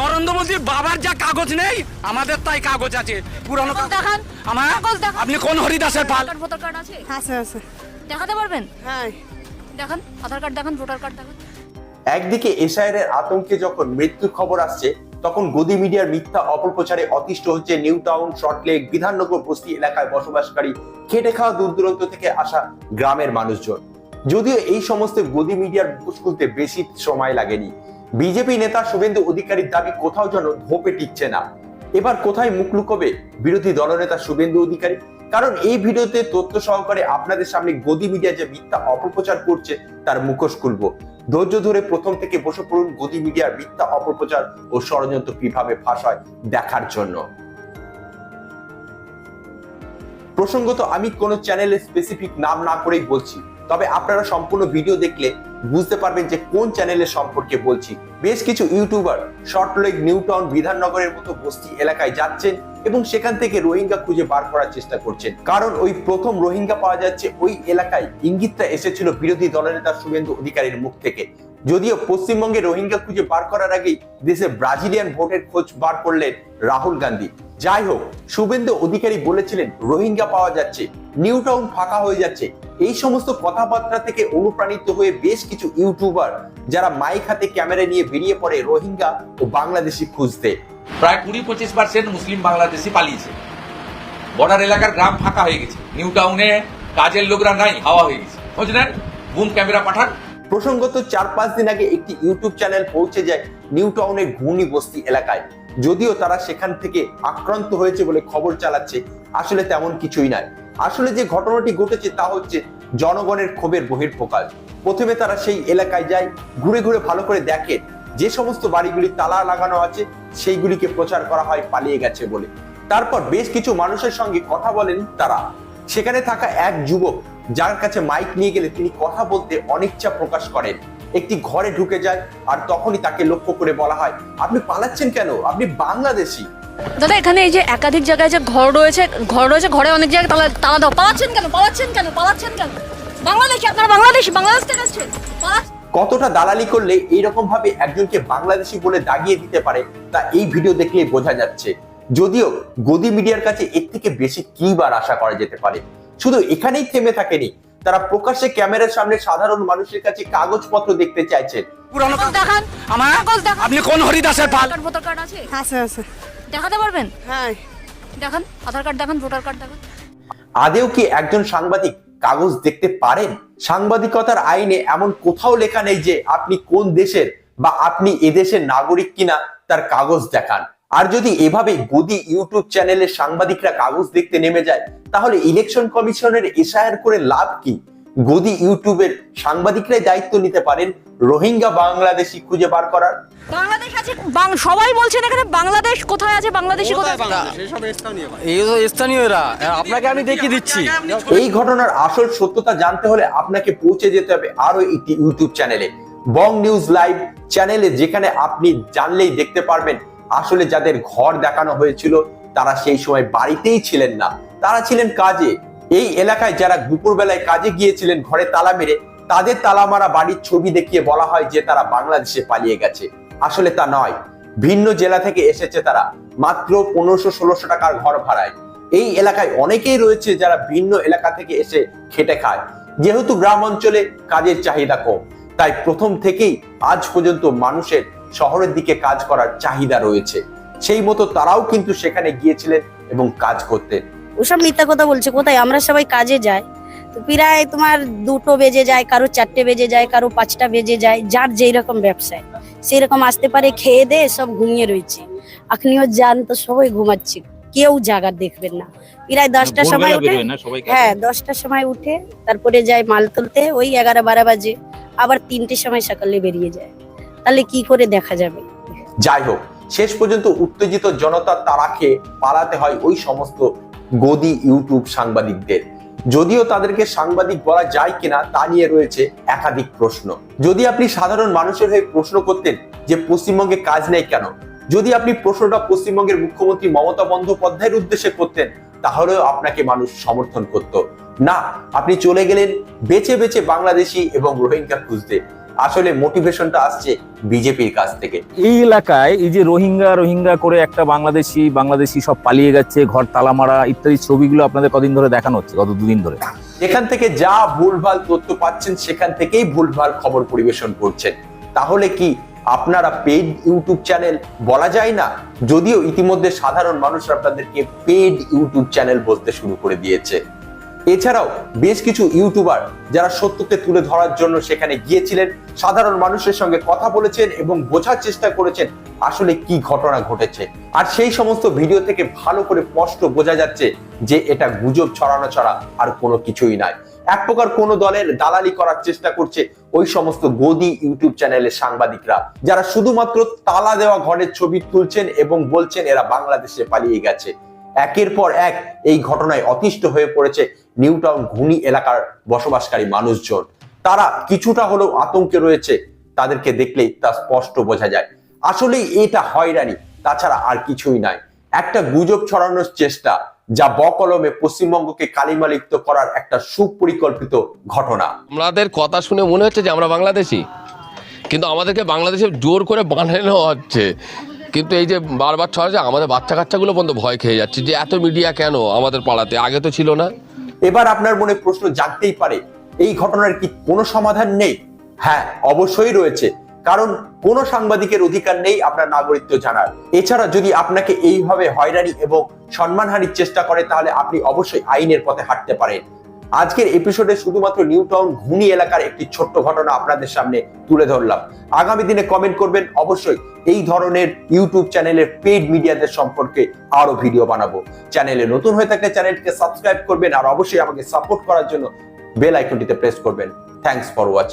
নরেন্দ্র মোদীর বাবার যা কাগজ নেই আমাদের তাই কাগজ আছে পুরানো দেখান আমার কাগজ দেখান। আপনি কোন হরিদাসের পাল ভোটার কার্ড আছে আছে আছে দেখাতে পারবেন? হ্যাঁ দেখান আধার কার্ড দেখান, ভোটার কার্ড দেখান। একদিকে এসআইআর আতঙ্কে যখন মৃত্যুর খবর আসছে, তখন গদি মিডিয়ার মিথ্যা অপপ্রচারে অতিষ্ঠ হচ্ছে নিউ টাউন, শর্টলেক, বিধাননগর বস্তি এলাকায় বসবাসকারী খেটে খাওয়া দূর দূরান্ত থেকে আসা গ্রামের মানুষজন। যদিও এই সমস্ত গদি মিডিয়ার মুখোশ খুলতে বেশি সময় লাগেনি। বিজেপি নেতা শুভেন্দু অধিকারীর দাবি কোথাও যেন ধোপে টিকছে না। এবার কোথায় মুখ লুকোবে বিরোধী দলনেতা শুভেন্দু অধিকারী? কারণ এই ভিডিওতে তথ্য সহকারে আপনাদের সামনে গদি মিডিয়া যে মিথ্যা অপপ্রচার করছে তার মুখোশ খুলবো। ধৈর্য ধরে প্রথম থেকে বসে পড়ুন গদি মিডিয়ার মিথ্যা অপপ্রচার ও ষড়যন্ত্র কিভাবে ফাঁস হয় দেখার জন্য। প্রসঙ্গত আমি কোন চ্যানেলের স্পেসিফিক নাম না করেই বলছি, তবে আপনারা সম্পূর্ণ ভিডিও দেখলে বুঝতে পারবেন যে কোন চ্যানেলের সম্পর্কে বলছি। বেশ কিছু ইউটিউবার শর্টলেক, নিউ টাউন, বিধাননগরের মতো বস্তি এলাকায় যাচ্ছেন এবং সেখান থেকে রোহিঙ্গা খুঁজে বার করার চেষ্টা করছেন। কারণ ওই প্রথম রোহিঙ্গা পাওয়া যাচ্ছে ওই এলাকায় ইঙ্গিতটা এসেছিল বিরোধী দলনেতা শুভেন্দু অধিকারীর মুখ থেকে। যদিও পশ্চিমবঙ্গে রোহিঙ্গা খুঁজে বার করার আগেই দেশে ব্রাজিলিয়ান ভোটের খোঁজ বার করলেন রাহুল গান্ধী। যাই হোক, শুভেন্দু অধিকারী বলেছিলেন রোহিঙ্গা পাওয়া যাচ্ছে, নিউ টাউন ফাঁকা হয়ে যাচ্ছে। এই সমস্ত কথাবার্তা থেকে অনুপ্রাণিত হয়ে বেশ কিছু ইউটিউবার যারা মাইক হাতে ক্যামেরা নিয়ে বেরিয়ে পড়ে রোহিঙ্গা ও বাংলাদেশি খুঁজতে। প্রায় 20-25% মুসলিম বাংলাদেশি পালিয়েছে। বর্ডার এলাকার গ্রাম ফাঁকা হয়ে গেছে, নিউ টাউনে কাজের লোকরা নাই, হাওয়া হয়ে গেছে। বুঝলেন, বুম ক্যামেরা পাঠান। প্রসঙ্গত 4-5 দিন আগে একটি ইউটিউব চ্যানেল পৌঁছে যায় নিউ টাউনের ঘূর্ণি বস্তি এলাকায়। যদিও তারা সেখান থেকে আক্রান্ত হয়েছে বলে খবর চালাচ্ছে, আসলে তেমন কিছুই নয়। আসলে যে ঘটনাটি ঘটেছে তা হচ্ছে জনগণের ক্ষোভের বহিঃপ্রকাশ। প্রথমে তারা সেই এলাকায় যায়, ঘুরে ঘুরে ভালো করে দেখেন যে সমস্ত বাড়িগুলি তালা লাগানো আছে সেইগুলিকে প্রচার করা হয় পালিয়ে গেছে বলে। তারপর বেশ কিছু মানুষের সঙ্গে কথা বলেন তারা। সেখানে থাকা এক যুবক যার কাছে মাইক নিয়ে গেলে তিনি কথা বলতে অনিচ্ছা প্রকাশ করেন, একটি ঘরে ঢুকে যায় আর তখনই তাকে লক্ষ্য করে বলা হয়, আপনি পালাচ্ছেন কেন? আপনি বাংলাদেশি। দাদা এখানে এই যে একাধিক জায়গায় যে ঘরে ঘরে অনেক জায়গায় তালা দাও। পালাচ্ছেন কেন? বাংলাদেশি, আপনারা বাংলাদেশ থেকে আসছেন। কতটা দালালি করলে এইরকম ভাবে একজনকে বাংলাদেশি বলে দাগিয়ে দিতে পারে তা এই ভিডিও দেখলে বোঝা যাচ্ছে। যদিও গদি মিডিয়ার কাছে এর থেকে বেশি কি বার আশা করা যেতে পারে। শুধু এখানেই থেমে থাকেনি, তারা প্রকাশ্যে ক্যামেরার সামনে সাধারণ মানুষের কাছে কাগজপত্র দেখতে চাইছেন। পুরানো দেখান আমার কাগজ দেখান। আপনি কোন হরিদাসের পাল ভোটার কার্ড আছে আছে আছে দেখাতে পারবেন? হ্যাঁ দেখান আধার কার্ড দেখান, ভোটার কার্ড দেখান। আদেও কি একজন সাংবাদিক কাগজ দেখতে পারেন? সাংবাদিকতার আইনে এমন কোথাও লেখা নেই যে আপনি কোন দেশের বা আপনি এদেশের নাগরিক কিনা তার কাগজ দেখান। আর যদি এভাবে গদি ইউটিউব চ্যানেলের সাংবাদিকরা কাগজ দেখতে নেমে যায়, তাহলে ইলেকশন কমিশনের এসআইআর করে লাভ কি? গদি ইউটিউবের সাংবাদিকরাই দায়িত্ব নিতে পারেন রোহিঙ্গা বাংলাদেশি খুঁজে বার করার। বাংলাদেশ আছে, সবাই বলছেন এখানে বাংলাদেশ কোথায় আছে, বাংলাদেশি কোথায়? এই তো স্থানীয়রা, আপনাকে আমি দেখিয়ে দিচ্ছি। এই ঘটনার আসল সত্যতা জানতে হলে আপনাকে পৌঁছে যেতে হবে আরো একটি ইউটিউব চ্যানেলে, বং নিউজ লাইভ চ্যানেলে, যেখানে আপনি জানলেই দেখতে পারবেন আসলে যাদের ঘর দেখানো হয়েছিল তারা সেই সময় বাড়িতেই ছিলেন না, তারা ছিলেন কাজে। এই এলাকায় যারা দুপুর বেলায় কাজে গিয়েছিলেন ঘরে তালা মেরে, তাদের তালা মারা বাড়ির ছবি দেখিয়ে বলা হয় যে তারা বাংলাদেশে পালিয়ে গেছে। আসলে তা নয়, ভিন্ন জেলা থেকে এসেছে তারা, মাত্র 1500-1600 টাকার ঘর ভাড়ায়। এই এলাকায় অনেকেই রয়েছে যারা ভিন্ন এলাকা থেকে এসে খেটে খায়। যেহেতু গ্রাম অঞ্চলে কাজের চাহিদা কম, তাই প্রথম থেকেই আজ পর্যন্ত মানুষের শহরের দিকে কাজ করার চাহিদা রয়েছে। সেই মতো তারাও কিন্তু সেখানে গিয়েছিলেন এবং কাজ করতেন। ওসব মিথ্যা কথা বলছে। কোথায়? আমরা সবাই কাজে যাই, তো প্রায় তোমার 2টো বেজে যায়, কারো 4টে বেজে যায়, কারো 5টা বেজে যায়, যার যেই রকম ব্যবসায় সেই রকম আসতে পারে। খেয়ে দে সব ঘুমিয়ে রয়েছে, এখনিও যান তো সবাই ঘুমাচ্ছে, কেউ জায়গা দেখবেন না। প্রায় 10টার সময় উঠে, হ্যাঁ 10টার সময় উঠে তারপরে যায় মাল তুলতে, ওই 11-12 বাজে, আবার 3টের সময় সকালে বেরিয়ে যায়। তাহলে কি করে দেখা যাবে? যাই হোক, শেষ পর্যন্ত উত্তেজিত জনতার তাড়া খেয়ে পালাতে হয় ওই সমস্ত গদি ইউটিউব সাংবাদিকদের। যদিও তাদেরকে সাংবাদিক বলা যায় কিনা তা নিয়ে রয়েছে একাধিক প্রশ্ন। যদি আপনি সাধারণ মানুষের হয়ে প্রশ্ন করতেন যে পশ্চিমবঙ্গে কাজ নেই কেন, যদি আপনি প্রশ্নটা পশ্চিমবঙ্গের মুখ্যমন্ত্রী মমতা বন্দ্যোপাধ্যায়ের উদ্দেশ্যে করতেন, তাহলেও আপনাকে মানুষ সমর্থন করত না। আপনি চলে গেলেন বেছে বেছে বাংলাদেশি এবং রোহিঙ্গা খুঁজতে। আসলে মোটিভেশনটা আসছে বিজেপির কাছ থেকে। এই এলাকায় এই যে রোহিঙ্গা করে একটা বাংলাদেশি সব পালিয়ে যাচ্ছে, ঘর তালা মারা ইত্যাদি ছবিগুলো আপনাদের কদিন ধরে দেখানো হচ্ছে, গত দুদিন ধরে। এখান থেকে যা ভুলভাল তথ্য পাচ্ছেন সেখান থেকেই ভুলভাল খবর পরিবেশন করছেন। তাহলে কি আপনারা পেইড ইউটিউব চ্যানেল বলা যায় না? যদিও ইতিমধ্যে সাধারণ মানুষ আপনাদেরকে পেইড ইউটিউব চ্যানেল বলতে শুরু করে দিয়েছে। এছাড়াও বেশ কিছু ইউটিউবার যারা সত্যকে তুলে ধরার জন্য সেখানে গিয়েছিলেন, সাধারণ মানুষের সঙ্গে কথা বলেছেন এবং বোঝার চেষ্টা করেছেন আসলে কি ঘটনা ঘটেছে। আর সেই সমস্ত ভিডিও থেকে ভালো করে স্পষ্ট বোঝা যাচ্ছে যে এটা গুজব ছড়ানো ছাড়া আর কোনো কিছুই নয়। এক প্রকার কোনো দলের দালালি করার চেষ্টা করছে ওই সমস্ত গদি ইউটিউব চ্যানেলের সাংবাদিকরা, যারা শুধুমাত্র তালা দেওয়া ঘরের ছবি তুলছেন এবং বলছেন এরা বাংলাদেশে পালিয়ে গেছে। একের পর এক এই ঘটনায় অতিষ্ঠ হয়ে পড়েছে নিউ টাউন ঘুনি এলাকার বসবাসকারী মানুষজন। তারা কিছুটা হলেও আতঙ্কে রয়েছে, তাদেরকে দেখলেই তা স্পষ্ট বোঝা যায়। আসলেই এটা হয়রানি, তাছাড়া আর কিছুই নয়। একটা গুজব ছড়ানোর চেষ্টা, যা বকলমে পশ্চিমবঙ্গকে কালিমালিপ্ত করার একটা সুপরিকল্পিত ঘটনা। আমাদের কথা শুনে মনে হচ্ছে যে আমরা বাংলাদেশি, কিন্তু আমাদেরকে বাংলাদেশে জোর করে বানানো হচ্ছে। কিন্তু এই যে বারবার ছড়াচ্ছে, আমাদের বাচ্চা কাচ্চাগুলো পর্যন্ত ভয় খেয়ে যাচ্ছে যে এত মিডিয়া কেন আমাদের পাড়াতে, আগে তো ছিল না। এবার আপনার মনে প্রশ্ন জাগতেই পারে, এই ঘটনার কি কোনো সমাধান নেই? হ্যাঁ, অবশ্যই রয়েছে, কারণ কোনো সাংবাদিকের অধিকার নেই আপনার নাগরিকত্ব জানার। এছাড়া যদি আপনাকে এইভাবে হয়রানি এবং সম্মানহানির চেষ্টা করে, তাহলে আপনি অবশ্যই আইনের পথে হাঁটতে পারেন। আজকের এপিসোডে শুধুমাত্র নিউ টাউন ঘুনি এলাকার একটি ছোট্ট ঘটনা আপনাদের সামনে তুলে ধরলাম। আগামী দিনে কমেন্ট করবেন, অবশ্যই এই ধরনের ইউটিউব চ্যানেলের পেইড মিডিয়াদের সম্পর্কে আরো ভিডিও বানাবো। চ্যানেলে নতুন হয়ে থাকলে চ্যানেলটিকে সাবস্ক্রাইব করবেন, আর অবশ্যই আমাকে সাপোর্ট করার জন্য বেল আইকনটিতে প্রেস করবেন। Thanks for watching.